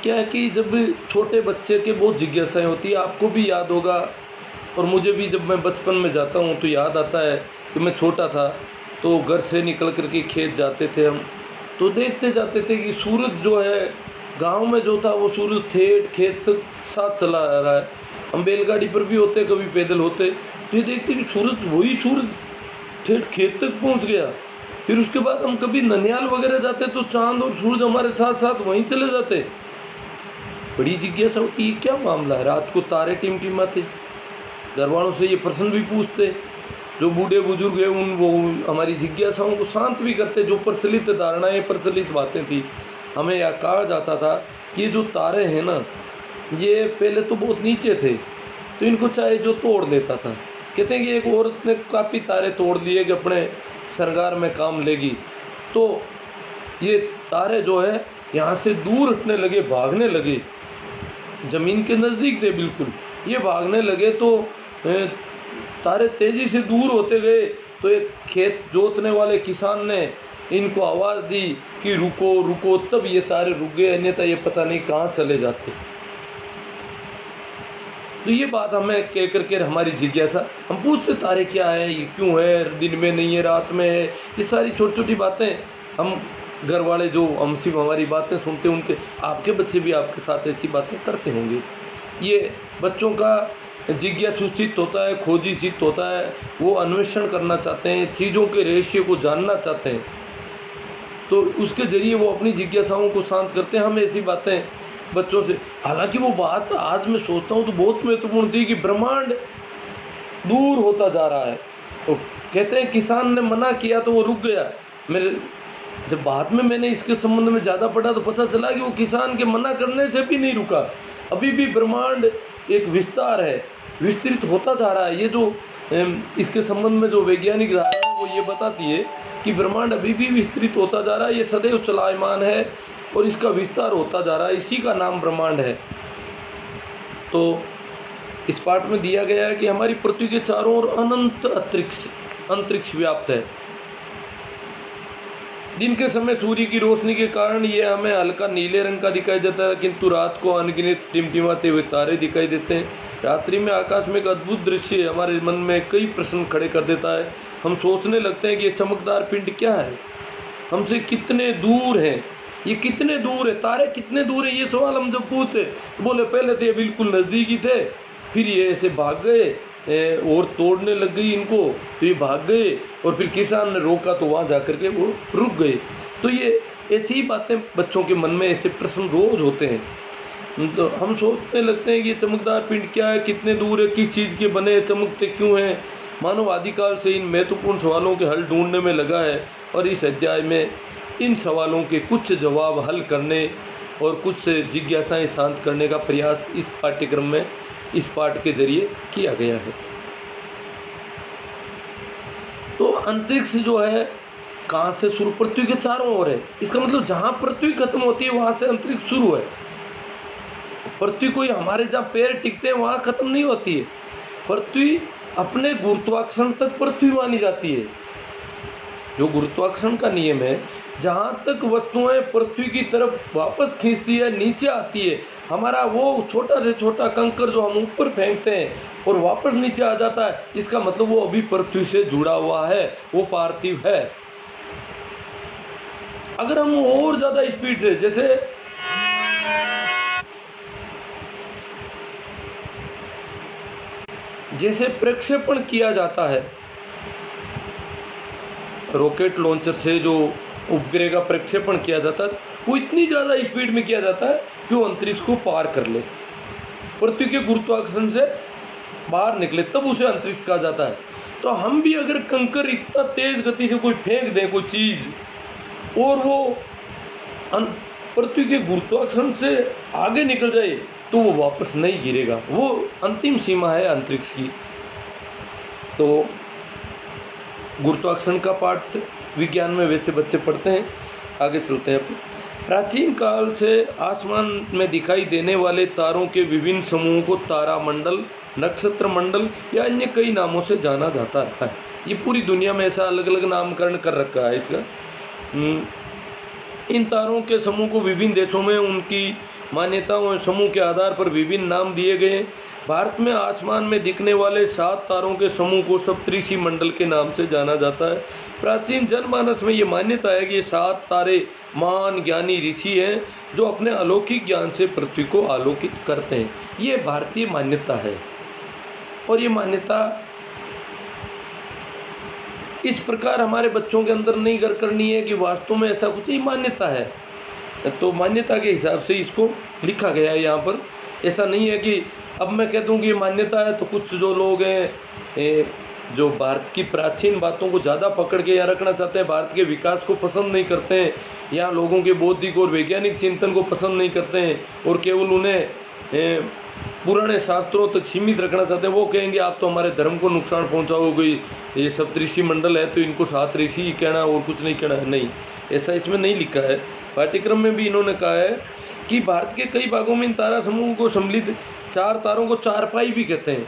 क्या है कि जब छोटे बच्चे के बहुत जिज्ञासाएं होती है, आपको भी याद होगा और मुझे भी जब मैं बचपन में जाता हूँ तो याद आता है कि मैं छोटा था तो घर से निकल कर के खेत जाते थे हम, तो देखते जाते थे कि सूरज जो है गांव में जो था वो सूरज ठेठ खेत से साथ चला आ रहा है। हम बैलगाड़ी पर भी होते, कभी पैदल होते, तो ये देखते कि सूरज वही सूरज ठेठ खेत तक पहुंच गया। फिर उसके बाद हम कभी ननियाल वगैरह जाते तो चांद और सूरज हमारे साथ साथ वहीं चले जाते। बड़ी जिज्ञासा होती है क्या मामला है। रात को तारे टिमटिमाते, घर वालों से ये प्रश्न भी पूछते, जो बूढ़े बुजुर्ग हैं उन वो हमारी जिज्ञासाओं को शांत भी करते। जो प्रचलित धारणाएं प्रचलित बातें थी, हमें यह कहा जाता था कि ये जो तारे हैं ना, ये पहले तो बहुत नीचे थे, तो इनको चाहे जो तोड़ लेता था। कहते हैं कि एक औरत ने काफ़ी तारे तोड़ लिए कि अपने श्रृंगार में काम लेगी, तो ये तारे जो है यहाँ से दूर हटने लगे, भागने लगे, ज़मीन के नज़दीक थे बिल्कुल, ये भागने लगे तो तारे तेज़ी से दूर होते गए। तो एक खेत जोतने वाले किसान ने इनको आवाज़ दी कि रुको रुको, तब ये तारे रुक गए, अन्यथा ये पता नहीं कहाँ चले जाते। तो ये बात हमें कह करके हमारी जिज्ञासा, हम पूछते तारे क्या है, ये क्यों है, दिन में नहीं है रात में है, ये सारी छोटी छोटी बातें हम घर वाले जो हमसे हमारी बातें सुनते हैं, उनके आपके बच्चे भी आपके साथ ऐसी बातें करते होंगे। ये बच्चों का जिज्ञासु चित्त होता है, खोजी चित्त होता है, वो अन्वेषण करना चाहते हैं, चीज़ों के रहस्य को जानना चाहते हैं, तो उसके ज़रिए वो अपनी जिज्ञासाओं को शांत करते हैं। हम ऐसी बातें बच्चों से, हालांकि वो बात आज मैं सोचता हूँ तो बहुत महत्वपूर्ण थी कि ब्रह्मांड दूर होता जा रहा है। तो कहते हैं किसान ने मना किया तो वो रुक गया। मेरे जब बाद में मैंने इसके संबंध में ज़्यादा पढ़ा तो पता चला कि वो किसान के मना करने से भी नहीं रुका। अभी भी ब्रह्मांड एक विस्तार है, विस्तृत होता जा रहा है। ये जो इसके संबंध में जो वैज्ञानिक धारणा है वो ये बताती है कि ब्रह्मांड अभी भी विस्तृत होता जा रहा है, ये सदैव चलायमान है और इसका विस्तार होता जा रहा है, इसी का नाम ब्रह्मांड है। तो इस पाठ में दिया गया है कि हमारी पृथ्वी के चारों ओर अनंत अंतरिक्ष व्याप्त है। दिन के समय सूर्य की रोशनी के कारण ये हमें हल्का नीले रंग का दिखाई देता है, किंतु रात को अनगिनत टिमटिमाते हुए तारे दिखाई देते हैं। रात्रि में आकाश में एक अद्भुत दृश्य हमारे मन में कई प्रश्न खड़े कर देता है। हम सोचने लगते हैं कि ये चमकदार पिंड क्या है, हमसे कितने दूर है, ये कितने दूर है, तारे कितने दूर है। ये सवाल हम जब पूछते बोले पहले तो ये बिल्कुल नज़दीक ही थे, फिर ये ऐसे भाग गए और तोड़ने लग गई इनको, तो ये भाग गए और फिर किसान ने रोका तो वहाँ जा कर के वो रुक गए। तो ये ऐसी ही बातें बच्चों के मन में ऐसे प्रश्न रोज होते हैं। तो हम सोचने लगते हैं कि ये चमकदार पिंड क्या है, कितने दूर है, किस चीज़ के बने, चमकते क्यों हैं। मानव आदिकाल से इन महत्वपूर्ण सवालों के हल ढूंढने में लगा है और इस अध्याय में इन सवालों के कुछ जवाब हल करने और कुछ जिज्ञासाएं शांत करने का प्रयास इस पाठ्यक्रम में इस पाठ के जरिए किया गया है। तो अंतरिक्ष जो है कहाँ से शुरू, पृथ्वी के चारों ओर है। इसका मतलब जहाँ पृथ्वी खत्म होती है वहाँ से अंतरिक्ष शुरू है। पृथ्वी कोई हमारे जहाँ पैर टिकते हैं वहाँ खत्म नहीं होती है। पृथ्वी अपने गुरुत्वाकर्षण तक पृथ्वी मानी जाती है। जो गुरुत्वाकर्षण का नियम है, जहाँ तक वस्तुएं पृथ्वी की तरफ वापस खींचती है, नीचे आती है, हमारा वो छोटा से छोटा कंकर जो हम ऊपर फेंकते हैं और वापस नीचे आ जाता है, इसका मतलब वो अभी पृथ्वी से जुड़ा हुआ है, वो पार्थिव है। अगर हम और ज़्यादा स्पीड से जैसे प्रक्षेपण किया जाता है, रॉकेट लॉन्चर से जो उपग्रह का प्रक्षेपण किया जाता है, वो इतनी ज़्यादा स्पीड में किया जाता है कि वो अंतरिक्ष को पार कर ले, पृथ्वी के गुरुत्वाकर्षण से बाहर निकले, तब उसे अंतरिक्ष कहा जाता है। तो हम भी अगर कंकर इतना तेज गति से कोई फेंक दें कोई चीज़ और वो पृथ्वी के गुरुत्वाकर्षण से आगे निकल जाए तो वो वापस नहीं गिरेगा। वो अंतिम सीमा है अंतरिक्ष की। तो गुरुत्वाकर्षण का पाठ विज्ञान में वैसे बच्चे पढ़ते हैं। आगे चलते हैं। प्राचीन काल से आसमान में दिखाई देने वाले तारों के विभिन्न समूहों को तारामंडल, नक्षत्र मंडल या अन्य कई नामों से जाना जाता है। ये पूरी दुनिया में ऐसा अलग अलग नामकरण कर रखा है इसका। इन तारों के समूह को विभिन्न देशों में उनकी मान्यताओं और समूह के आधार पर विभिन्न नाम दिए गए। भारत में आसमान में दिखने वाले 7 तारों के समूह को सप्तऋषि मंडल के नाम से जाना जाता है। प्राचीन जनमानस में ये मान्यता है कि ये 7 तारे महान ज्ञानी ऋषि हैं जो अपने अलौकिक ज्ञान से पृथ्वी को आलोकित करते हैं। ये भारतीय मान्यता है और ये मान्यता इस प्रकार हमारे बच्चों के अंदर नहीं घर करनी है कि वास्तव में ऐसा कुछ ही मान्यता है, तो मान्यता के हिसाब से इसको लिखा गया है यहाँ पर। ऐसा नहीं है कि अब मैं कह दूँ कि ये मान्यता है तो कुछ जो लोग हैं जो भारत की प्राचीन बातों को ज़्यादा पकड़ के यहाँ रखना चाहते हैं, भारत के विकास को पसंद नहीं करते हैं, यहाँ लोगों के बौद्धिक और वैज्ञानिक चिंतन को पसंद नहीं करते हैं और केवल उन्हें पुराने शास्त्रों तक सीमित रखना चाहते हैं, वो कहेंगे आप तो हमारे धर्म को नुकसान पहुँचाओगे, ये सप्तऋषि मंडल है तो इनको 7 ऋषि ही कहना और कुछ नहीं कहना है। नहीं, ऐसा इसमें नहीं लिखा है। पाठ्यक्रम में भी इन्होंने कहा है कि भारत के कई भागों में इन तारा समूह को सम्मिलित 4 तारों को चारपाई भी कहते हैं।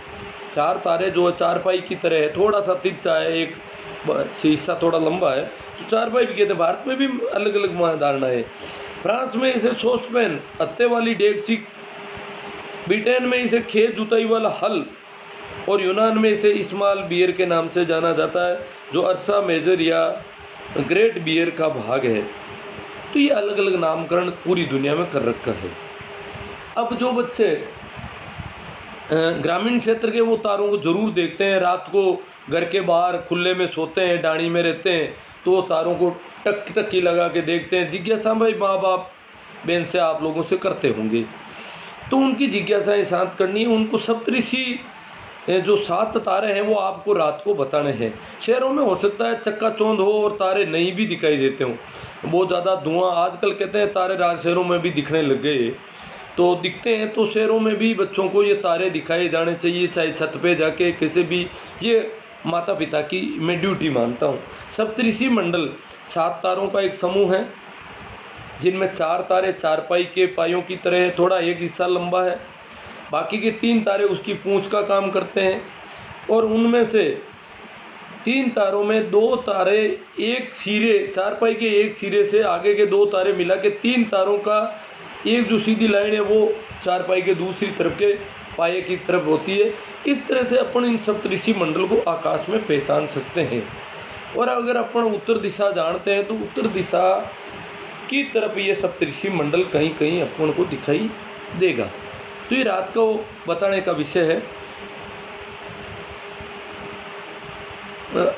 4 तारे जो है चारपाई की तरह है, थोड़ा सा तिरछा है, एक हिस्सा थोड़ा लंबा है, तो चारपाई भी कहते हैं। भारत में भी अलग अलग धारणा है। फ्रांस में इसे सॉसपैन, हत्ते वाली डेगची, ब्रिटेन में इसे खेत जुताई वाला हल और यूनान में इसे इस्माल बियर के नाम से जाना जाता है जो अर्सा मेजर या ग्रेट बियर का भाग है। तो ये अलग अलग नामकरण पूरी दुनिया में कर रखा है। अब जो बच्चे ग्रामीण क्षेत्र के वो तारों को जरूर देखते हैं, रात को घर के बाहर खुले में सोते हैं, डाणी में रहते हैं, तो वो तारों को टक्की लगा के देखते हैं। जिज्ञासा भाई माँ बाप बहन से आप लोगों से करते होंगे, तो उनकी जिज्ञासाएं शांत करनी है। उनको सप्तऋषि जो 7 तारे हैं वो आपको रात को बताने हैं। शहरों में हो सकता है चक्काचौंध हो और तारे नहीं भी दिखाई देते हों, बहुत ज़्यादा धुआं, आजकल कहते हैं तारे रात शहरों में भी दिखने लग गए, तो दिखते हैं। तो शहरों में भी बच्चों को ये तारे दिखाए जाने चाहिए, चाहे छत पे जाके कैसे भी। ये माता पिता की मैं ड्यूटी मानता हूँ। सप्तऋषि मंडल 7 तारों का एक समूह है जिनमें 4 तारे चारपाई के पायों की तरह है, थोड़ा एक हिस्सा लंबा है, बाकी के 3 तारे उसकी पूंछ का काम करते हैं और उनमें से 3 तारों में 2 तारे एक सिरे, चारपाई के एक सिरे से आगे के 2 तारे मिला के 3 तारों का एक जो सीधी लाइन है वो चारपाई के दूसरी तरफ के पाए की तरफ होती है। इस तरह से अपन इन सप्तऋषि मंडल को आकाश में पहचान सकते हैं। और अगर अपन उत्तर दिशा जानते हैं तो उत्तर दिशा की तरफ ये सप्तऋषि मंडल कहीं कहीं अपन को दिखाई देगा। तो ये रात को बताने का विषय है।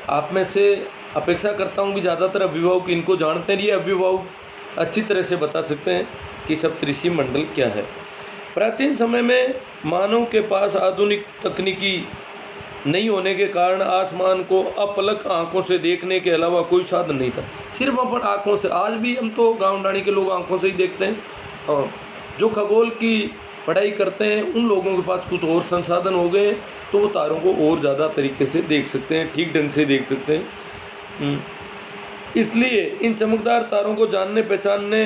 आप में से अपेक्षा करता हूँ कि ज़्यादातर अभिभावक इनको जानते हैं। ये अभिभावक अच्छी तरह से बता सकते हैं कि सप्तऋषि मंडल क्या है। प्राचीन समय में मानव के पास आधुनिक तकनीकी नहीं होने के कारण आसमान को अपलक आंखों से देखने के अलावा कोई साधन नहीं था। सिर्फ अपन आंखों से, आज भी हम तो गाँव डाणी के लोग आंखों से ही देखते हैं, और जो खगोल की पढ़ाई करते हैं उन लोगों के पास कुछ और संसाधन हो गए तो वो तारों को और ज़्यादा तरीके से देख सकते हैं, ठीक ढंग से देख सकते हैं। इसलिए इन चमकदार तारों को जानने पहचानने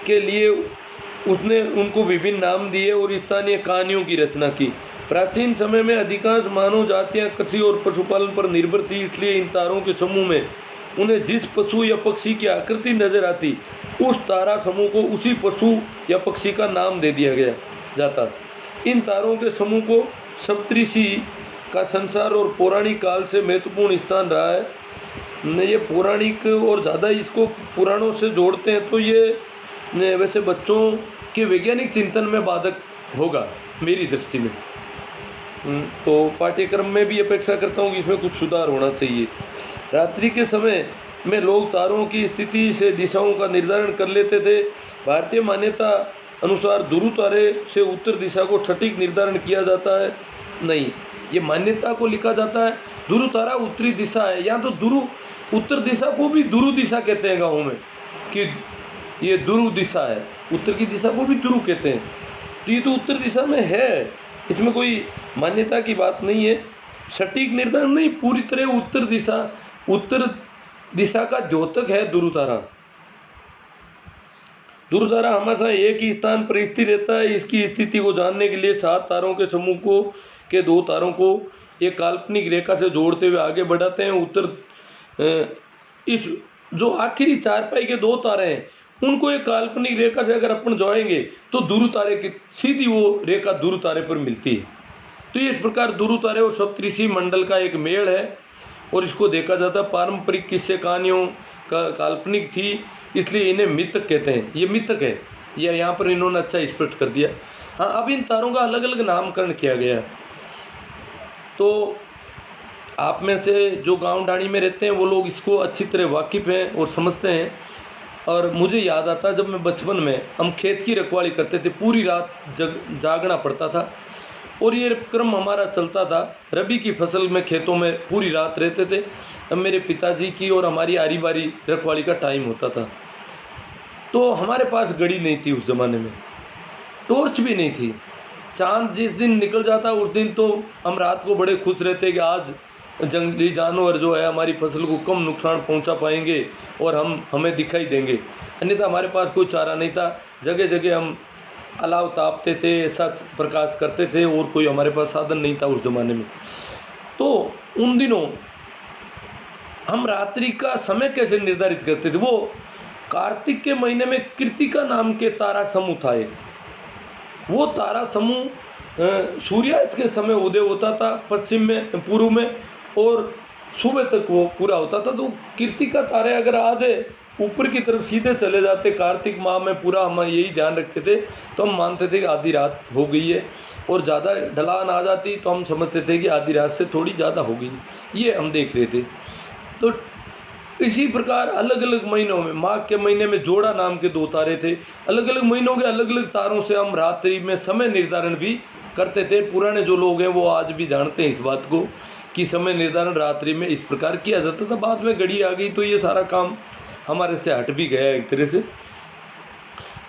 के लिए उसने उनको विभिन्न नाम दिए और स्थानीय कहानियों की रचना की। प्राचीन समय में अधिकांश मानव जातियां कृषि और पशुपालन पर निर्भर थी, इसलिए इन तारों के समूह में उन्हें जिस पशु या पक्षी की आकृति नजर आती उस तारा समूह को उसी पशु या पक्षी का नाम दे दिया गया जाता। इन तारों के समूह को सप्तऋषि का संसार और पौराणिक काल से महत्वपूर्ण स्थान रहा है। ये पौराणिक और ज़्यादा इसको पुराणों से जोड़ते हैं तो ये वैसे बच्चों के वैज्ञानिक चिंतन में बाधक होगा मेरी दृष्टि में। तो पाठ्यक्रम में भी अपेक्षा करता हूँ कि इसमें कुछ सुधार होना चाहिए। रात्रि के समय में लोग तारों की स्थिति से दिशाओं का निर्धारण कर लेते थे। भारतीय मान्यता अनुसार ध्रुव तारे से उत्तर दिशा को सटीक निर्धारण किया जाता है। नहीं, ये मान्यता को लिखा जाता है ध्रुव तारा उत्तरी दिशा है, या तो ध्रुव उत्तर दिशा को भी ध्रुव दिशा कहते हैं गाँव में कि ये ध्रुव दिशा है, उत्तर की दिशा को भी ध्रुव कहते हैं। तो ये तो उत्तर दिशा में है, इसमें कोई मान्यता की बात नहीं है। सटीक निर्धारण नहीं, पूरी तरह उत्तर दिशा का द्योतक है ध्रुव तारा। ध्रुव तारा हमेशा एक ही स्थान पर स्थिर रहता है। इसकी स्थिति को जानने के लिए 7 तारों के समूह को के 2 तारों को एक काल्पनिक रेखा से जोड़ते हुए आगे बढ़ाते हैं। इस जो आखिरी चारपाई के 2 तारे हैं उनको एक काल्पनिक रेखा से अगर अपन जोड़ेंगे तो ध्रुव तारे की सीधी वो रेखा ध्रुव तारे पर मिलती है। तो ये इस प्रकार ध्रुव तारे और सप्तऋषि मंडल का एक मेल है और इसको देखा जाता है। पारंपरिक किस्से कहानियों का काल्पनिक थी, इसलिए इन्हें मिथक कहते हैं। ये मिथक है, ये यहाँ पर इन्होंने अच्छा स्पष्ट कर दिया। हाँ, अब इन तारों का अलग अलग नामकरण किया गया। तो आप में से जो गांव डाणी में रहते हैं वो लोग इसको अच्छी तरह वाकिफ़ हैं और समझते हैं। और मुझे याद आता जब मैं बचपन में हम खेत की रखवाली करते थे, पूरी रात जागना पड़ता था और ये क्रम हमारा चलता था। रबी की फसल में खेतों में पूरी रात रहते थे। अब मेरे पिताजी की और हमारी आरी बारी रखवाली का टाइम होता था। तो हमारे पास घड़ी नहीं थी उस ज़माने में, टॉर्च भी नहीं थी। चांद जिस दिन निकल जाता उस दिन तो हम रात को बड़े खुश रहते कि आज जंगली जानवर जो है हमारी फसल को कम नुकसान पहुंचा पाएंगे और हमें दिखाई देंगे। अन्यथा हमारे पास कोई चारा नहीं था। जगह जगह हम अलाव तापते थे, ऐसा प्रकाश करते थे और कोई हमारे पास साधन नहीं था उस ज़माने में। तो उन दिनों हम रात्रि का समय कैसे निर्धारित करते थे? वो कार्तिक के महीने में कृतिका नाम के तारा समूह था एक। वो तारा समूह सूर्यास्त के समय उदय होता था पश्चिम में, पूर्व में, और सुबह तक वो पूरा होता था। तो कृतिका तारे अगर आधे ऊपर की तरफ सीधे चले जाते कार्तिक माह में, पूरा हम यही ध्यान रखते थे, तो हम मानते थे कि आधी रात हो गई है। और ज़्यादा ढलान आ जाती तो हम समझते थे कि आधी रात से थोड़ी ज़्यादा हो गई। ये हम देख रहे थे। तो इसी प्रकार अलग अलग महीनों में, माघ के महीने में जोड़ा नाम के 2 तारे थे। अलग अलग महीनों के अलग अलग तारों से हम रात्रि में समय निर्धारण भी करते थे। पुराने जो लोग हैं वो आज भी जानते हैं इस बात को कि समय निर्धारण रात्रि में इस प्रकार किया जाता था। बाद में घड़ी आ गई तो ये सारा काम हमारे से हट भी गया एक तरह से।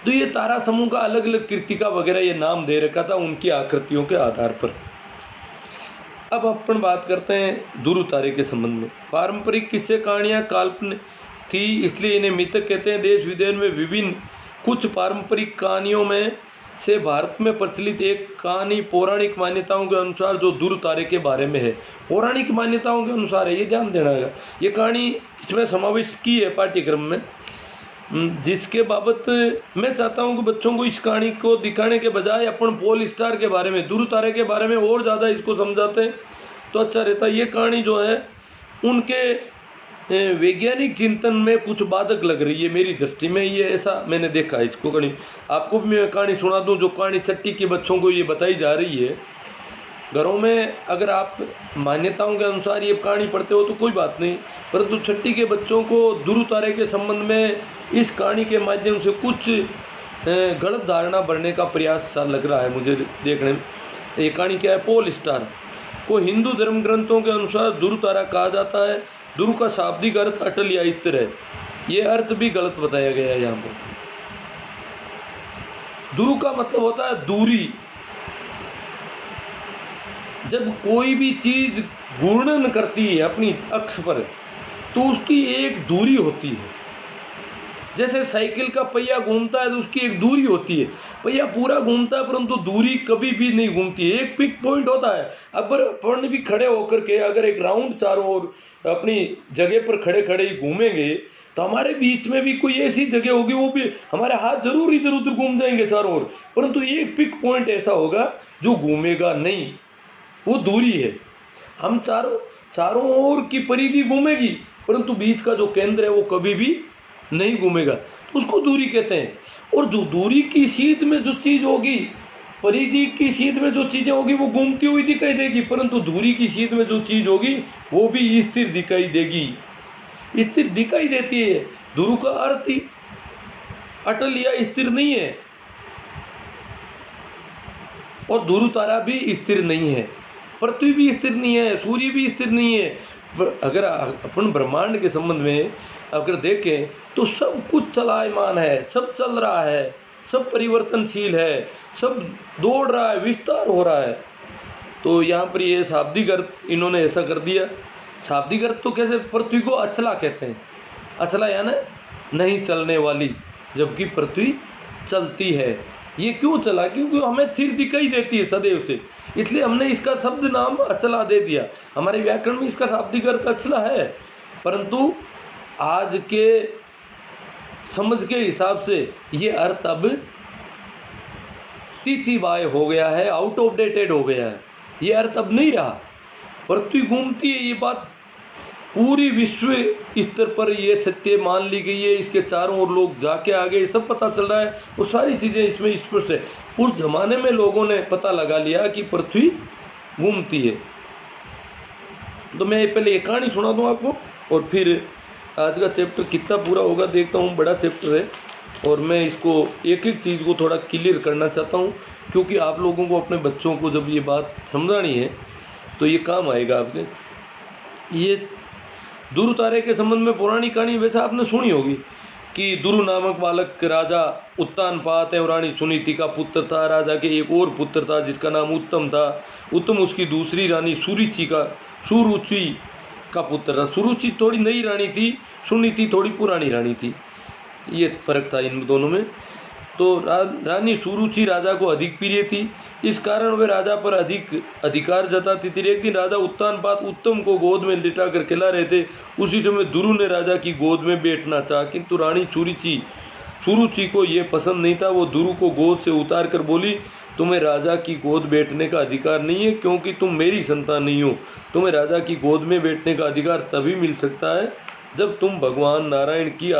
तो ये तारा समूह का अलग अलग कृतिका वगैरह ये नाम दे रखा था उनकी आकृतियों के आधार पर। अब अपन बात करते हैं ध्रुव तारे के संबंध में। पारंपरिक किस्से कहानियाँ काल्पनिक थी, इसलिए इन्हें मिथक कहते हैं। देश विदेश में विभिन्न कुछ पारंपरिक कहानियों में से भारत में प्रचलित एक कहानी पौराणिक मान्यताओं के अनुसार जो ध्रुव तारे के बारे में है। पौराणिक मान्यताओं के अनुसार है, ये ध्यान देना है। ये कहानी इसमें समावेश की है पाठ्यक्रम में, जिसके बाबत मैं चाहता हूं कि बच्चों को इस कहानी को दिखाने के बजाय अपन पोल स्टार के बारे में, ध्रुव तारे के बारे में और ज़्यादा इसको समझाते हैं तो अच्छा रहता। ये कहानी जो है उनके वैज्ञानिक चिंतन में कुछ बाधक लग रही है मेरी दृष्टि में। ये ऐसा मैंने देखा है इसको। कहानी आपको भी मैं कहानी सुना दूं जो कहानी छठी के बच्चों को ये बताई जा रही है। घरों में अगर आप मान्यताओं के अनुसार ये कहानी पढ़ते हो तो कोई बात नहीं, परंतु छठी के बच्चों को ध्रुव तारे के संबंध में इस कहानी के माध्यम से कुछ गलत धारणा बढ़ने का प्रयास सा लग रहा है मुझे देखने में। ये कहानी क्या है? पोल स्टार को हिंदू धर्म ग्रंथों के अनुसार ध्रुव तारा कहा जाता है। ध्रुव का शाब्दिक अर्थ अटल या स्थिर है। ये अर्थ भी गलत बताया गया है यहाँ पर। ध्रुव का मतलब होता है दूरी। जब कोई भी चीज घूर्णन करती है अपनी अक्ष पर तो उसकी एक दूरी होती है। जैसे साइकिल का पहिया घूमता है तो उसकी एक दूरी होती है। पहिया पूरा घूमता है परंतु दूरी कभी भी नहीं घूमती है। एक पिक पॉइंट होता है। अगर अपन भी खड़े होकर के अगर एक राउंड चारों ओर अपनी जगह पर खड़े खड़े ही घूमेंगे तो हमारे बीच में भी कोई ऐसी जगह होगी, वो भी हमारे हाथ जरूर इधर उधर घूम जाएंगे चारों ओर, परंतु एक पिक पॉइंट ऐसा होगा जो घूमेगा नहीं, वो दूरी है। हम चारों ओर की परिधि घूमेगी परंतु बीच का जो केंद्र है वो कभी भी नहीं घूमेगा, तो उसको दूरी कहते हैं। और जो दूरी की सीध में जो चीज होगी, परिधि की सीध में जो चीजें होगी वो घूमती हुई दिखाई देगी, परंतु दूरी की सीध में जो चीज होगी वो भी स्थिर दिखाई देगी, स्थिर दिखाई देती है। ध्रुव का अर्थ ही अटल या स्थिर नहीं है और ध्रुव तारा भी स्थिर नहीं है, पृथ्वी भी स्थिर नहीं है, सूर्य भी स्थिर नहीं है। अगर अपन ब्रह्मांड के संबंध में अगर देखें तो सब कुछ चलायमान है, सब चल रहा है, सब परिवर्तनशील है, सब दौड़ रहा है, विस्तार हो रहा है। तो यहाँ पर ये शाब्दिक अर्थ इन्होंने ऐसा कर दिया। शाब्दिक अर्थ तो कैसे? पृथ्वी को अचला कहते हैं। अचला यानी नहीं चलने वाली, जबकि पृथ्वी चलती है। ये क्यों चला? क्योंकि हमें स्थिर दिखाई देती है सदैव से, इसलिए हमने इसका शब्द नाम अचला दे दिया। हमारे व्याकरण में इसका शाब्दिक अर्थ अचला है, परंतु आज के समझ के हिसाब से ये अर्थ अब तिथिवाय हो गया है, आउट ऑफ डेटेड हो गया है, ये अर्थ अब नहीं रहा। पृथ्वी घूमती है, ये बात पूरी विश्व स्तर पर ये सत्य मान ली गई है, इसके चारों ओर लोग जाके आ गए, सब पता चल रहा है, वो सारी चीज़ें इसमें स्पष्ट है। उस जमाने में लोगों ने पता लगा लिया कि पृथ्वी घूमती है। तो मैं पहले एक कहानी सुना दूँ आपको और फिर आज का चैप्टर कितना पूरा होगा देखता हूँ, बड़ा चैप्टर है और मैं इसको एक एक चीज़ को थोड़ा क्लियर करना चाहता हूँ, क्योंकि आप लोगों को अपने बच्चों को जब ये बात समझानी है तो ये काम आएगा आपके। ये दुरु तारे के संबंध में पुरानी कहानी वैसे आपने सुनी होगी कि दुरु नामक बालक राजा उत्तानपाद और रानी सुनीति का पुत्र था। राजा के एक और पुत्र था जिसका नाम उत्तम था। उत्तम उसकी दूसरी रानी सुरुचि का पुत्र था। सुरुचि थोड़ी नई रानी थी, सुनीति थोड़ी पुरानी रानी थी, ये फर्क था इन दोनों में। तो रानी सुरुचि राजा को अधिक प्रिय थी, इस कारण वे राजा पर अधिक अधिकार जताती थी। एक दिन राजा उत्तानपाद उत्तम को गोद में लिटा कर खिला रहे थे। उसी समय दुरु ने राजा की गोद में बैठना चाहा, किंतु रानी सुरुचि को ये पसंद नहीं था। वो दुरु को गोद से उतार कर बोली, तुम्हें राजा की गोद बैठने का अधिकार नहीं है, क्योंकि तुम मेरी संतान नहीं हो। तुम्हें राजा की गोद में बैठने का अधिकार तभी मिल सकता है जब तुम भगवान नारायण की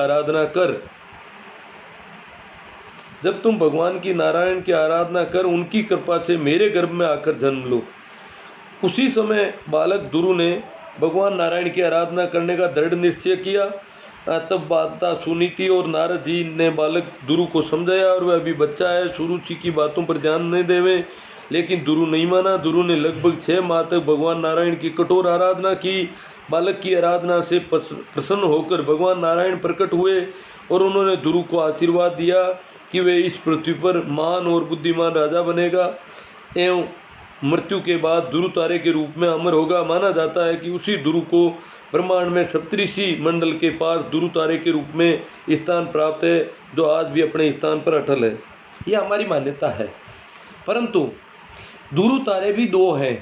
आराधना कर उनकी कृपा से मेरे गर्भ में आकर जन्म लो। उसी समय बालक दुरु ने भगवान नारायण की आराधना करने का दृढ़ निश्चय किया। तब माता सुनीति और नारद जी ने बालक दुरु को समझाया और वह अभी बच्चा है, सुरुचि की बातों पर ध्यान नहीं देवे, लेकिन दुरु नहीं माना। दुरु ने लगभग 6 माह तक भगवान नारायण की कठोर आराधना की। बालक की आराधना से प्रसन्न होकर भगवान नारायण प्रकट हुए और उन्होंने दुरु को आशीर्वाद दिया कि वे इस पृथ्वी पर महान और बुद्धिमान राजा बनेगा एवं मृत्यु के बाद दुरु तारे के रूप में अमर होगा। माना जाता है कि उसी दुरु को ब्रह्मांड में सप्तऋषि मंडल के पास दुरु तारे के रूप में स्थान प्राप्त है, जो आज भी अपने स्थान पर अटल है। यह हमारी मान्यता है। परंतु दुरु तारे भी 2 हैं।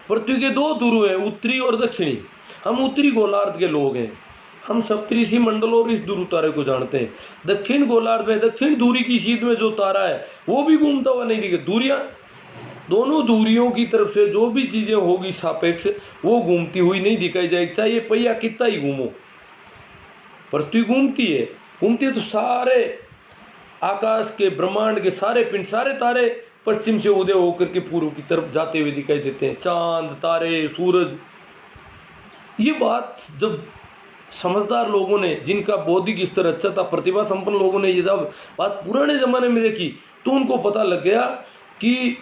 पृथ्वी के 2 दुरु हैं, उत्तरी और दक्षिणी। हम उत्तरी गोलार्ध के लोग हैं, हम सप्तऋषि मंडल और इस दुरु तारे को जानते हैं। दक्षिण गोलार्ध में दक्षिण धुरी की सीध में जो तारा है वो भी घूमता हुआ नहीं दिखे। दूरियां, दोनों दूरियों की तरफ से जो भी चीजें होगी सापेक्ष, वो घूमती हुई नहीं दिखाई जाएगी, चाहे पहिया कितना ही घूमो। पृथ्वी घूमती है तो सारे आकाश के ब्रह्मांड के सारे पिंड, सारे तारे पश्चिम से उदय होकर के पूर्व की तरफ जाते हुए दिखाई देते हैं। चांद, तारे, सूरज। ये बात जब समझदार लोगों ने, जिनका बौद्धिक स्तर अच्छा था, प्रतिभा संपन्न लोगों ने ये जब बात पुराने जमाने में देखी तो उनको पता लग गया कि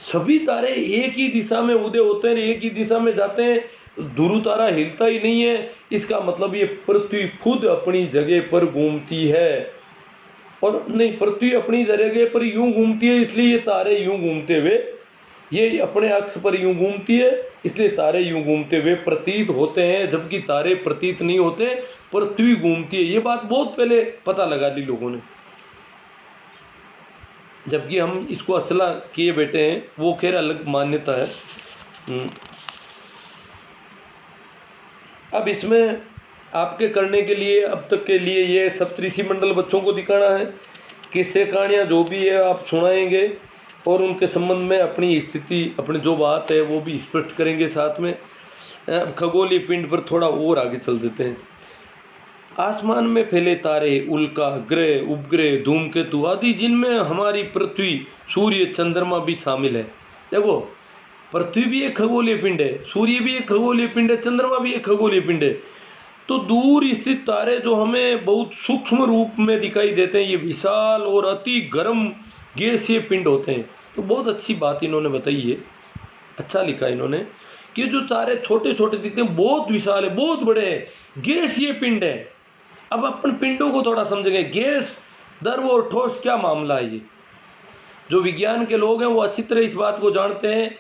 सभी तारे एक ही दिशा में उदय होते हैं, एक ही दिशा में जाते हैं। दुरु तारा हिलता ही नहीं है, इसका मतलब ये पृथ्वी खुद अपनी जगह पर घूमती है। और नहीं, पृथ्वी अपनी जगह पर यूं घूमती है, इसलिए ये तारे यूं घूमते हुए, ये अपने अक्ष पर यूं घूमती है, इसलिए तारे यूं घूमते हुए प्रतीत होते हैं, जबकि तारे प्रतीत नहीं होते, पृथ्वी घूमती है। ये बात बहुत पहले पता लगा ली लोगों ने, जबकि हम इसको अचला किए बैठे हैं। वो खैर अलग मान्यता है। अब इसमें आपके करने के लिए, अब तक के लिए, ये सप्तऋषि मंडल बच्चों को दिखाना है। किस्से कहानियाँ जो भी है आप सुनाएंगे और उनके संबंध में अपनी स्थिति, अपनी जो बात है वो भी स्पष्ट करेंगे साथ में। खगोलीय पिंड पर थोड़ा और आगे चल देते हैं। आसमान में फैले तारे, उल्का, ग्रह, उपग्रह, धूमकेतु आदि, जिनमें हमारी पृथ्वी, सूर्य, चंद्रमा भी शामिल है। देखो, पृथ्वी भी एक खगोलीय पिंड है, सूर्य भी एक खगोलीय पिंड है, चंद्रमा भी एक खगोलीय पिंड है। तो दूर स्थित तारे जो हमें बहुत सूक्ष्म रूप में दिखाई देते हैं, ये विशाल और अति गर्म गैसीय पिंड होते हैं। तो बहुत अच्छी बात इन्होंने बताई है, अच्छा लिखा इन्होंने कि जो तारे छोटे छोटे दिखते हैं, बहुत विशाल है, बहुत बड़े हैं, गैसीय पिंड है। अब अपन पिंडों को थोड़ा समझेंगे। गैस, द्रव और ठोस, क्या मामला है ये? जो विज्ञान के लोग हैं वो अच्छी तरह इस बात को जानते हैं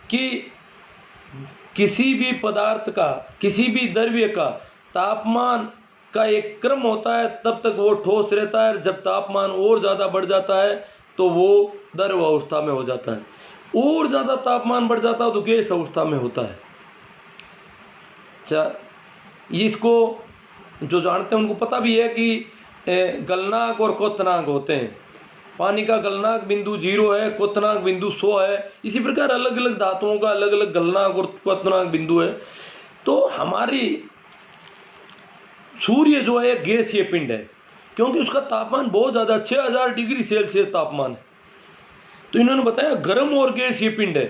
कि किसी भी पदार्थ का, किसी भी द्रव्य का तापमान का एक क्रम होता है, तब तक वो ठोस रहता है। जब तापमान और ज़्यादा बढ़ जाता है तो वो द्रव अवस्था में हो जाता है, और ज़्यादा तापमान बढ़ जाता है तो गैस अवस्था में होता है। अच्छा, इसको जो जानते हैं उनको पता भी है कि गलनांक और क्वथनांक होते हैं। पानी का गलनांक बिंदु 0 है, क्वथनांक बिंदु 100 है। इसी प्रकार अलग अलग धातुओं का अलग अलग गलनांक और क्वथनांक बिंदु है। तो हमारी सूर्य जो है गैसीय पिंड है, क्योंकि उसका तापमान बहुत ज़्यादा 6000 डिग्री सेल्सियस तापमान है। तो इन्होंने बताया गर्म और गैसीय पिंड है।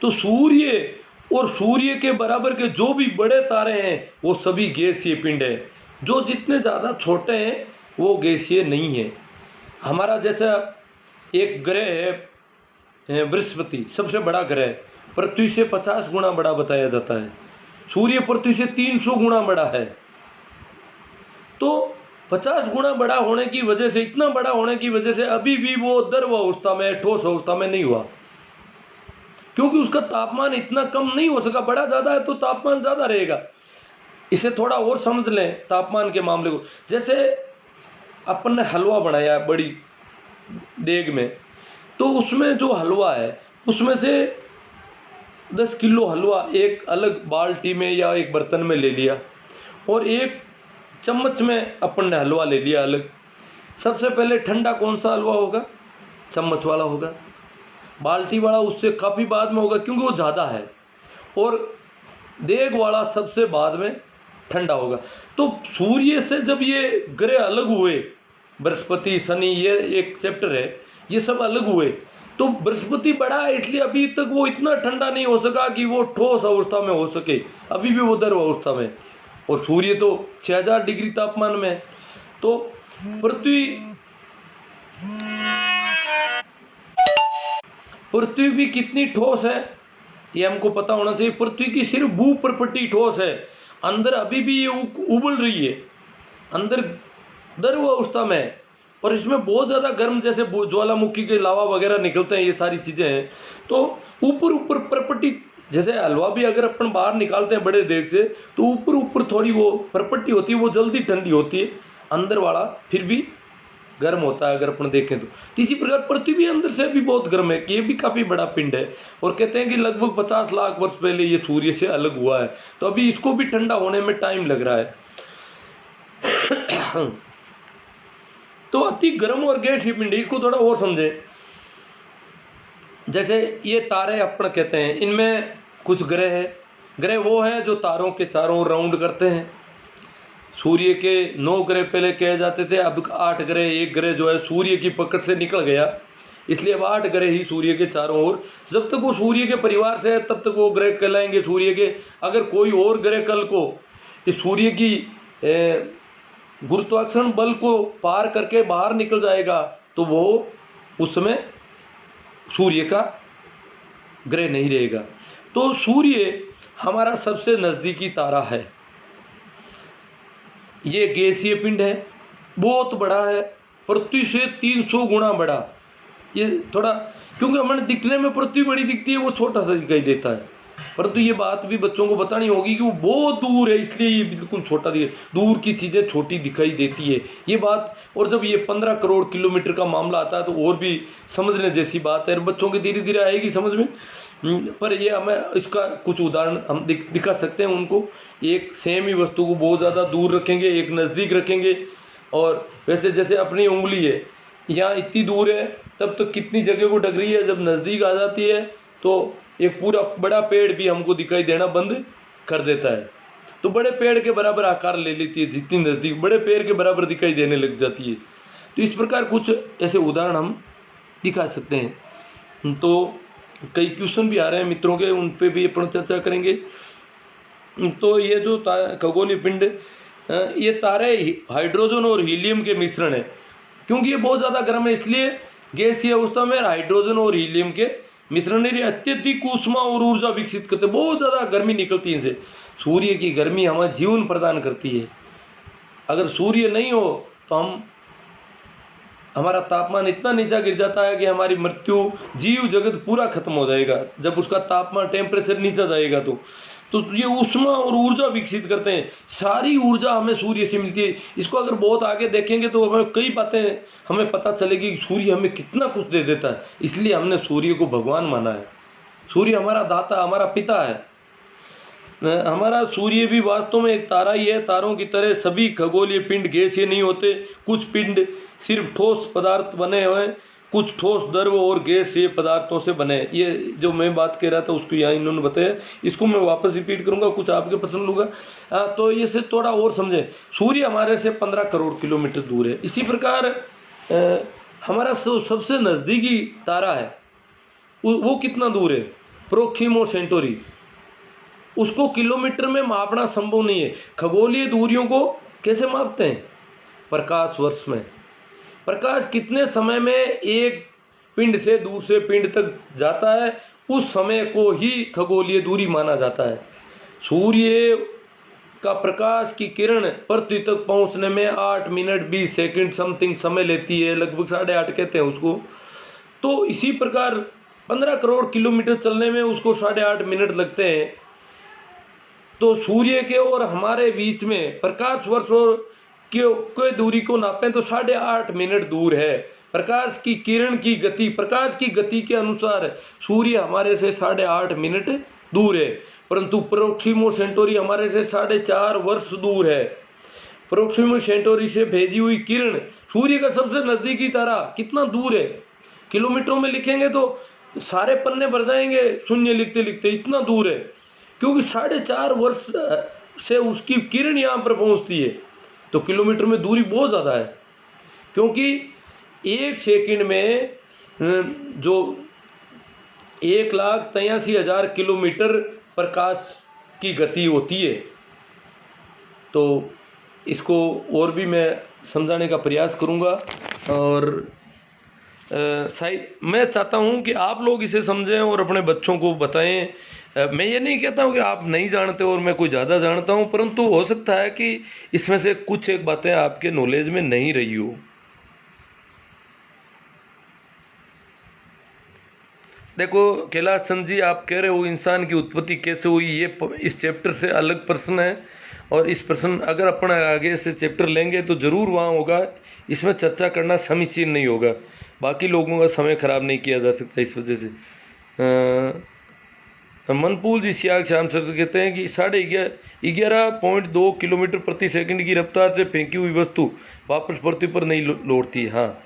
तो सूर्य और सूर्य के बराबर के जो भी बड़े तारे हैं वो सभी गैसीय पिंड है। जो जितने ज़्यादा छोटे हैं वो गैसीय नहीं है। हमारा जैसा एक ग्रह है बृहस्पति, सबसे बड़ा ग्रह, पृथ्वी से 50 गुना बड़ा बताया जाता है। सूर्य पृथ्वी से 300 गुना बड़ा है। तो 50 गुना बड़ा होने की वजह से, इतना बड़ा होने की वजह से अभी भी वो द्रव अवस्था में, ठोस अवस्था में नहीं हुआ, क्योंकि उसका तापमान इतना कम नहीं हो सका। बड़ा ज़्यादा है तो तापमान ज़्यादा रहेगा। इसे थोड़ा और समझ लें तापमान के मामले को। जैसे अपन ने हलवा बनाया बड़ी देग में, तो उसमें जो हलवा है उसमें से 10 किलो हलवा एक अलग बाल्टी में या एक बर्तन में ले लिया, और एक चम्मच में अपन ने हलवा ले लिया अलग। सबसे पहले ठंडा कौन सा हलवा होगा? चम्मच वाला होगा। बाल्टी वाला उससे काफ़ी बाद में होगा, क्योंकि वो ज़्यादा है। और देग वाला सबसे बाद में ठंडा होगा। तो सूर्य से जब ये ग्रह अलग हुए, बृहस्पति, शनि, ये एक चैप्टर है, ये सब अलग हुए, तो बृहस्पति बड़ा है इसलिए अभी तक वो इतना ठंडा नहीं हो सका कि वो ठोस अवस्था में हो सके, अभी भी वो द्रव अवस्था में। और सूर्य तो 6000 डिग्री तापमान में है। तो पृथ्वी भी कितनी ठोस है ये हमको पता होना चाहिए। पृथ्वी की सिर्फ भूप्रपट्टी ठोस है, अंदर अभी भी ये उबल रही है, अंदर द्रव अवस्था में है। और इसमें बहुत ज़्यादा गर्म, जैसे ज्वालामुखी के लावा वगैरह निकलते हैं, ये सारी चीज़ें हैं। तो ऊपर प्रपट्टी, जैसे हलवा भी अगर अपन बाहर निकालते हैं बड़े देग से, तो ऊपर थोड़ी वो प्रपट्टी होती है, वो जल्दी ठंडी होती है, अंदर वाला फिर भी गर्म होता है अगर अपन देखें तो। इसी प्रकार पृथ्वी भी अंदर से भी बहुत गर्म है, कि ये भी काफ़ी बड़ा पिंड है। और कहते हैं कि लगभग 50 लाख वर्ष पहले ये सूर्य से अलग हुआ है, तो अभी इसको भी ठंडा होने में टाइम लग रहा है। तो अति गर्म और गैसीय पिंड, इसको थोड़ा और समझे। जैसे ये तारे अपन कहते हैं, इनमें कुछ ग्रह है। ग्रह वो है जो तारों के चारों राउंड करते हैं। सूर्य के 9 ग्रह पहले कहे जाते थे, अब 8 ग्रह। एक ग्रह जो है सूर्य की पकड़ से निकल गया, इसलिए अब 8 ग्रह ही सूर्य के चारों ओर। जब तक वो सूर्य के परिवार से है तब तक वो ग्रह कहलाएंगे सूर्य के। अगर कोई और ग्रह कल को इस सूर्य की गुरुत्वाकर्षण बल को पार करके बाहर निकल जाएगा, तो वो उस समय सूर्य का ग्रह नहीं रहेगा। तो सूर्य हमारा सबसे नज़दीकी तारा है। ये गैसीय पिंड है, बहुत बड़ा है, पृथ्वी से 300 गुना बड़ा। ये थोड़ा, क्योंकि हमें दिखने में पृथ्वी बड़ी दिखती है, वो छोटा सा दिखाई देता है, परंतु ये बात भी बच्चों को बतानी होगी कि वो बहुत दूर है, इसलिए ये बिल्कुल छोटा दूर की चीज़ें छोटी दिखाई देती है, ये बात। और जब ये 15 करोड़ किलोमीटर का मामला आता है तो और भी समझने जैसी बात है। बच्चों के धीरे धीरे आएगी समझ में। पर ये हमें इसका कुछ उदाहरण हम दिखा सकते हैं उनको। एक सेम ही वस्तु को बहुत ज़्यादा दूर रखेंगे, एक नज़दीक रखेंगे। और वैसे जैसे अपनी उंगली है, यहाँ इतनी दूर है तब तो कितनी जगह को ढक रही है, जब नज़दीक आ जाती है तो एक पूरा बड़ा पेड़ भी हमको दिखाई देना बंद कर देता है। तो बड़े पेड़ के बराबर आकार ले लेती है, जितनी नज़दीक बड़े पेड़ के बराबर दिखाई देने लग जाती है। तो इस प्रकार कुछ ऐसे उदाहरण हम दिखा सकते हैं। तो कई क्वेश्चन भी आ रहे हैं मित्रों के, उन पे भी अपन चर्चा करेंगे। तो ये जो खगोलीय पिंड, ये तारे हाइड्रोजन और हीलियम के मिश्रण है। क्योंकि ये बहुत ज़्यादा गर्म है, इसलिए गैसीय अवस्था में हाइड्रोजन और हीलियम के मिश्रण ने अत्यधिक ऊष्मा और ऊर्जा विकसित करते, बहुत ज़्यादा गर्मी निकलती है इनसे। सूर्य की गर्मी हमें जीवन प्रदान करती है। अगर सूर्य नहीं हो तो हमारा तापमान इतना नीचा गिर जाता है कि हमारी मृत्यु, जीव जगत पूरा खत्म हो जाएगा। जब उसका तापमान, टेम्परेचर नीचा जाएगा तो ये ऊष्मा और ऊर्जा विकसित करते हैं। सारी ऊर्जा हमें सूर्य से मिलती है। इसको अगर बहुत आगे देखेंगे तो हमें कई बातें हमें पता चलेगी कि सूर्य हमें कितना कुछ दे देता है। इसलिए हमने सूर्य को भगवान माना है। सूर्य हमारा दाता, हमारा पिता है। हमारा सूर्य भी वास्तव में एक तारा ही है। तारों की तरह सभी खगोलीय पिंड गैसीय नहीं होते। कुछ पिंड सिर्फ ठोस पदार्थ बने हुए हैं, कुछ ठोस द्रव और गैसीय पदार्थों से बने। ये जो मैं बात कह रहा था उसको यहाँ इन्होंने बताया, इसको मैं वापस रिपीट करूँगा, कुछ आपके पसंद लूँगा। तो इसे थोड़ा और समझें। सूर्य हमारे से 15 करोड़ किलोमीटर दूर है। इसी प्रकार हमारा सबसे नज़दीकी तारा है वो कितना दूर है, प्रोक्सिमा सेंटोरी। उसको किलोमीटर में मापना संभव नहीं है। खगोलीय दूरियों को कैसे मापते हैं, प्रकाश वर्ष में। प्रकाश कितने समय में एक पिंड से दूसरे पिंड तक जाता है, उस समय को ही खगोलीय दूरी माना जाता है। सूर्य का प्रकाश की किरण पृथ्वी तक पहुंचने में 8 मिनट 20 सेकंड समथिंग समय लेती है, लगभग 8.5 कहते हैं उसको। तो इसी प्रकार 15 करोड़ किलोमीटर चलने में उसको 8.5 मिनट लगते हैं। तो सूर्य के और हमारे बीच में प्रकाश वर्ष और के दूरी को नापें तो 8.5 मिनट दूर है। प्रकाश की किरण की गति, प्रकाश की गति के अनुसार सूर्य हमारे से 8.5 मिनट दूर है, परंतु प्रोक्सिमा सेंटोरी हमारे से 4.5 वर्ष दूर है। प्रोक्सिमा सेंटोरी से भेजी हुई किरण सूर्य का सबसे नजदीकी तारा कितना दूर है, किलोमीटरों में लिखेंगे तो सारे पन्ने भर जाएंगे शून्य लिखते लिखते, इतना दूर है। क्योंकि 4.5 वर्ष से उसकी किरण यहाँ पर पहुँचती है, तो किलोमीटर में दूरी बहुत ज़्यादा है। क्योंकि 1 सेकंड में जो 1,83,000 किलोमीटर प्रकाश की गति होती है। तो इसको और भी मैं समझाने का प्रयास करूँगा और मैं चाहता हूँ कि आप लोग इसे समझें और अपने बच्चों को बताएं। मैं ये नहीं कहता हूँ कि आप नहीं जानते और मैं कोई ज़्यादा जानता हूँ, परंतु हो सकता है कि इसमें से कुछ एक बातें आपके नॉलेज में नहीं रही हो। देखो कैलाश चंद जी, आप कह रहे हो इंसान की उत्पत्ति कैसे हुई, ये इस चैप्टर से अलग प्रश्न है। और इस प्रश्न अगर अपन आगे से चैप्टर लेंगे तो ज़रूर वहाँ होगा, इसमें चर्चा करना समीचीन नहीं होगा। बाकी लोगों का समय खराब नहीं किया जा सकता इस वजह से। मनपूल जी सियाग श्याम सर कहते हैं कि 11.2 किलोमीटर प्रति सेकंड की रफ्तार से फेंकी हुई वस्तु वापस पृथ्वी पर नहीं लौटती। हाँ,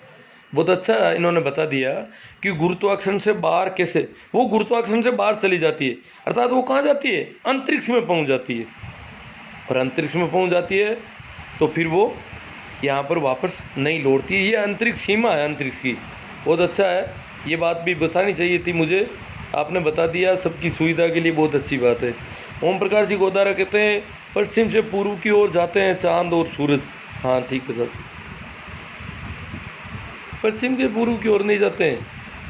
बहुत अच्छा इन्होंने बता दिया कि गुरुत्वाकर्षण से बाहर कैसे, वो गुरुत्वाकर्षण से बाहर चली जाती है, अर्थात वो कहाँ जाती है, अंतरिक्ष में पहुँच जाती है। और अंतरिक्ष में पहुँच जाती है तो फिर वो यहाँ पर वापस नहीं लौटती है। ये अंतरिक्ष सीमा है अंतरिक्ष की। बहुत अच्छा है, ये बात भी बतानी चाहिए थी मुझे, आपने बता दिया, सबकी सुविधा के लिए बहुत अच्छी बात है। ओम प्रकाश जी गोदारा कहते हैं पश्चिम से पूर्व की ओर जाते हैं चांद और सूरज। हाँ ठीक है सर, पश्चिम के पूर्व की ओर नहीं जाते हैं,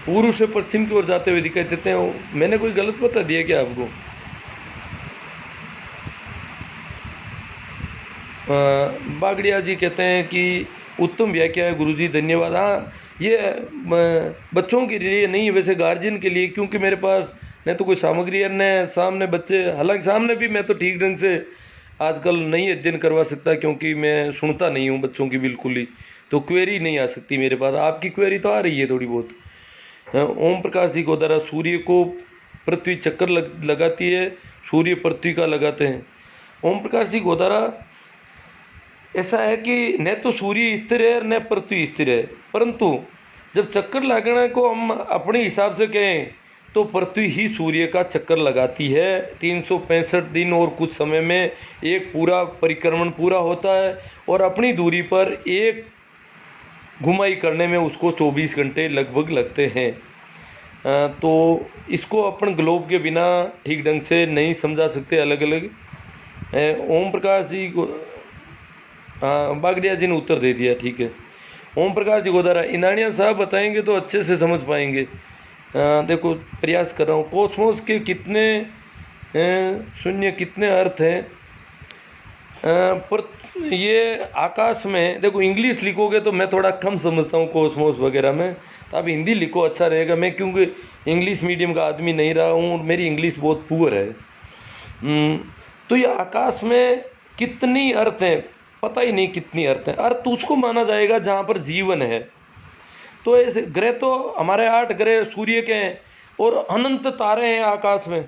पूर्व से पश्चिम की ओर जाते हुए दिखाई देते हैं। मैंने कोई गलत बता दिया क्या आपको? बागड़िया जी कहते हैं कि उत्तम व्याख्या है गुरुजी, धन्यवाद। हाँ, ये बच्चों के लिए नहीं है, वैसे गार्जियन के लिए, क्योंकि मेरे पास न तो कोई सामग्री है न सामने बच्चे, हालांकि सामने भी मैं तो ठीक ढंग से आजकल नहीं अध्ययन करवा सकता क्योंकि मैं सुनता नहीं हूँ बच्चों की बिल्कुल ही, तो क्वेरी नहीं आ सकती मेरे पास। आपकी क्वेरी तो आ रही है थोड़ी बहुत। ओम प्रकाश जी को द्वारा सूर्य को पृथ्वी चक्कर लगाती है, सूर्य पृथ्वी का लगाते हैं। ओम प्रकाश जी को द्वारा ऐसा है कि न तो सूर्य स्थिर है न पृथ्वी स्थिर है, परंतु जब चक्कर लगाने को हम अपने हिसाब से कहें तो पृथ्वी ही सूर्य का चक्कर लगाती है। 365 दिन और कुछ समय में एक पूरा परिक्रमण पूरा होता है और अपनी दूरी पर एक घुमाई करने में उसको 24 घंटे लगभग लगते हैं। तो इसको अपन ग्लोब के बिना ठीक ढंग से नहीं समझा सकते, अलग अलग। ओम प्रकाश जी को, हाँ बागड़िया जी ने उत्तर दे दिया, ठीक है। ओम प्रकाश जी गोदारा, इनानिया साहब बताएंगे तो अच्छे से समझ पाएंगे। देखो प्रयास कर रहा हूँ। कोस्मोस के कितने शून्य कितने अर्थ हैं? पर ये आकाश में, देखो इंग्लिश लिखोगे तो मैं थोड़ा कम समझता हूँ कोस्मोस वगैरह में, तो आप हिंदी लिखो अच्छा रहेगा। मैं क्योंकि इंग्लिश मीडियम का आदमी नहीं रहा हूँ, मेरी इंग्लिश बहुत पुअर है। तो ये आकाश में कितनी अर्थ हैं पता ही नहीं, कितनी अर्थ है। अर्थ उसको माना जाएगा जहाँ पर जीवन है। तो ऐसे ग्रह तो हमारे 8 ग्रह सूर्य के हैं और अनंत तारे हैं आकाश में।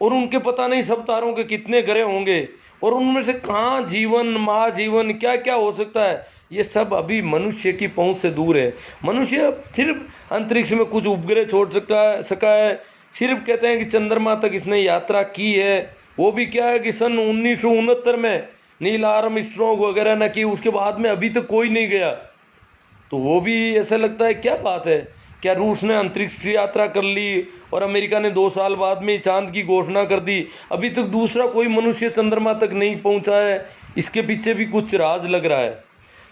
और उनके पता नहीं सब तारों के कितने ग्रह होंगे, और उनमें से कहाँ जीवन, महाजीवन, क्या क्या हो सकता है, ये सब अभी मनुष्य की पहुंच से दूर है। मनुष्य सिर्फ अंतरिक्ष में कुछ उपग्रह छोड़ सका है, सिर्फ कहते हैं कि चंद्रमा तक इसने यात्रा की है, वो भी क्या है कि सन 1969 में नील आर्मस्ट्रॉन्ग वगैरह ने की, उसके बाद में अभी तक कोई नहीं गया। तो वो भी ऐसा लगता है क्या बात है, क्या रूस ने अंतरिक्ष की यात्रा कर ली और अमेरिका ने 2 साल बाद में चांद की घोषणा कर दी, अभी तक दूसरा कोई मनुष्य चंद्रमा तक नहीं पहुंचा है। इसके पीछे भी कुछ राज लग रहा है।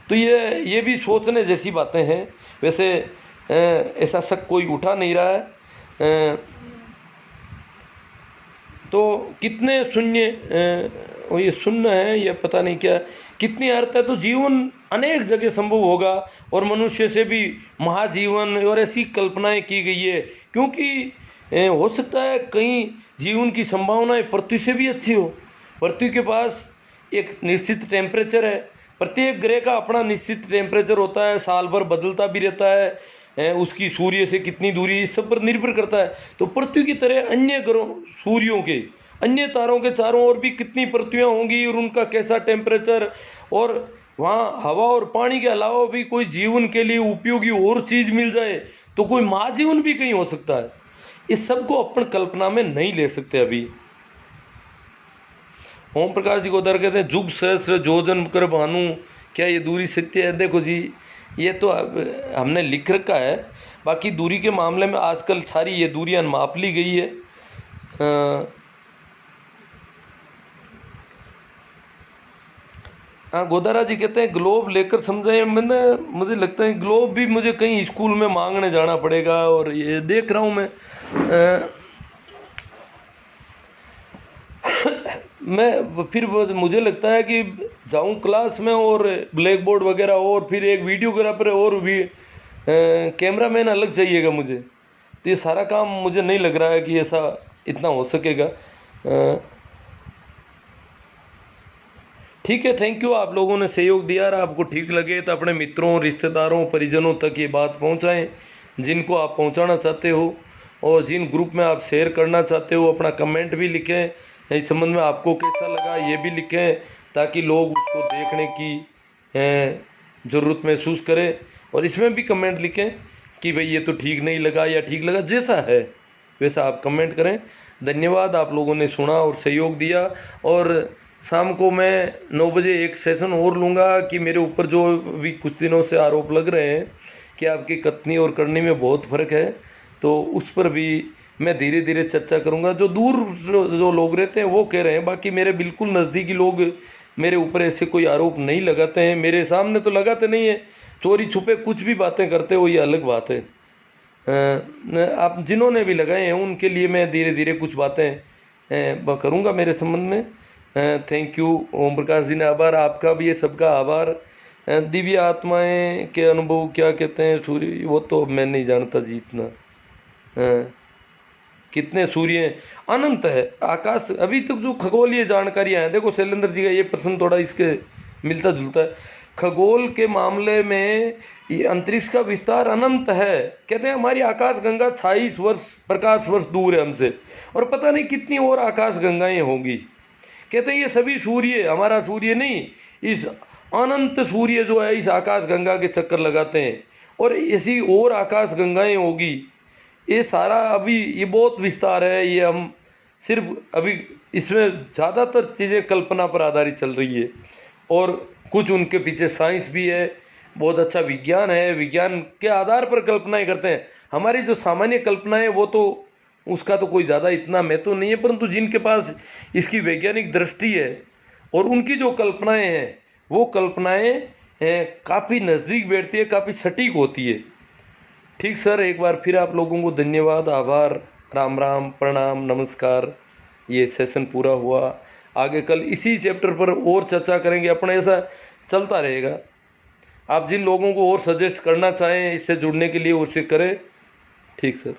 तो ये भी सोचने जैसी बातें हैं। वैसे ऐसा शक कोई उठा नहीं रहा है। तो कितने शून्य, ये शून्य है या पता नहीं क्या, कितनी अर्थ है, तो जीवन अनेक जगह संभव होगा और मनुष्य से भी महाजीवन और ऐसी कल्पनाएं की गई है, क्योंकि हो सकता है कहीं जीवन की संभावनाएं पृथ्वी से भी अच्छी हो। पृथ्वी के पास एक निश्चित टेम्परेचर है, प्रत्येक ग्रह का अपना निश्चित टेम्परेचर होता है, साल भर बदलता भी रहता है, उसकी सूर्य से कितनी दूरी, इस सब पर निर्भर करता है। तो पृथ्वी की तरह अन्य ग्रहों, सूर्यों के, अन्य तारों के चारों ओर भी कितनी पृथ्वियाँ होंगी और उनका कैसा टेम्परेचर, और वहाँ हवा और पानी के अलावा भी कोई जीवन के लिए उपयोगी और चीज़ मिल जाए तो कोई महाजीवन भी कहीं हो सकता है। इस सब को अपन कल्पना में नहीं ले सकते अभी। ओम प्रकाश जी गोदार कहते हैं जुग सहस्र जोजन कर भानु, क्या ये दूरी सत्य है? देखो जी, ये तो हमने लिख रखा है, बाकी दूरी के मामले में आजकल सारी ये दूरियां माप ली गई है। हाँ, गोदारा जी कहते हैं ग्लोब लेकर समझाए। मैंने, मुझे लगता है ग्लोब भी मुझे कहीं स्कूल में मांगने जाना पड़ेगा, और ये देख रहा हूँ मैं फिर मुझे लगता है कि जाऊं क्लास में और ब्लैक बोर्ड वगैरह, और फिर एक वीडियोग्राफर और भी कैमरामैन अलग चाहिएगा मुझे। तो ये सारा काम मुझे नहीं लग रहा है कि ऐसा इतना हो सकेगा। ठीक है, थैंक यू, आप लोगों ने सहयोग दिया। और आपको ठीक लगे तो अपने मित्रों, रिश्तेदारों, परिजनों तक ये बात पहुंचाएं जिनको आप पहुंचाना चाहते हो, और जिन ग्रुप में आप शेयर करना चाहते हो अपना कमेंट भी लिखें, इस संबंध में आपको कैसा लगा ये भी लिखें, ताकि लोग उसको देखने की ज़रूरत महसूस करें। और इसमें भी कमेंट लिखें कि भाई ये तो ठीक नहीं लगा या ठीक लगा, जैसा है वैसा आप कमेंट करें। धन्यवाद, आप लोगों ने सुना और सहयोग दिया। और शाम को मैं 9 बजे एक सेशन और लूँगा कि मेरे ऊपर जो भी कुछ दिनों से आरोप लग रहे हैं कि आपकी कथनी और करनी में बहुत फ़र्क है, तो उस पर भी मैं धीरे धीरे चर्चा करूंगा। जो दूर जो लोग रहते हैं वो कह रहे हैं, बाकी मेरे बिल्कुल नज़दीकी लोग मेरे ऊपर ऐसे कोई आरोप नहीं लगाते हैं। मेरे सामने तो लगाते नहीं है, चोरी छुपे कुछ भी बातें करते हो, ये अलग बात है। आप जिन्होंने भी लगाए हैं उनके लिए मैं धीरे धीरे कुछ बातें करूँगा मेरे संबंध में। थैंक यू ओम प्रकाश जी ने आभार, आपका भी ये सबका आभार। दिव्य आत्माएं के अनुभव क्या कहते हैं सूर्य, वो तो मैं नहीं जानता जी इतना। कितने सूर्य अनंत है आकाश, अभी तक जो खगोलीय जानकारियां हैं। देखो शैलेंद्र जी का ये प्रश्न थोड़ा इसके मिलता जुलता है। खगोल के मामले में ये अंतरिक्ष का विस्तार अनंत है। कहते हैं हमारी आकाश गंगा 26 वर्ष प्रकाश वर्ष दूर है हमसे, और पता नहीं कितनी और आकाश गंगाएं होंगी। कहते हैं ये सभी सूर्य, हमारा सूर्य नहीं, इस अनंत सूर्य जो है इस आकाश गंगा के चक्कर लगाते हैं, और ऐसी और आकाश गंगाएं होगी। ये सारा अभी ये बहुत विस्तार है, ये हम सिर्फ अभी इसमें ज़्यादातर चीज़ें कल्पना पर आधारित चल रही है, और कुछ उनके पीछे साइंस भी है, बहुत अच्छा विज्ञान है। विज्ञान के आधार पर कल्पनाएं करते हैं। हमारी जो सामान्य कल्पनाएं वो तो उसका तो कोई ज़्यादा इतना महत्व नहीं है, परंतु जिनके पास इसकी वैज्ञानिक दृष्टि है और उनकी जो कल्पनाएं हैं वो कल्पनाएं काफ़ी नज़दीक बैठती है, काफ़ी सटीक होती है। ठीक सर, एक बार फिर आप लोगों को धन्यवाद, आभार, राम राम, प्रणाम, नमस्कार। ये सेशन पूरा हुआ, आगे कल इसी चैप्टर पर और चर्चा करेंगे। अपना ऐसा चलता रहेगा। आप जिन लोगों को और सजेस्ट करना चाहें इससे जुड़ने के लिए उससे करें। ठीक सर।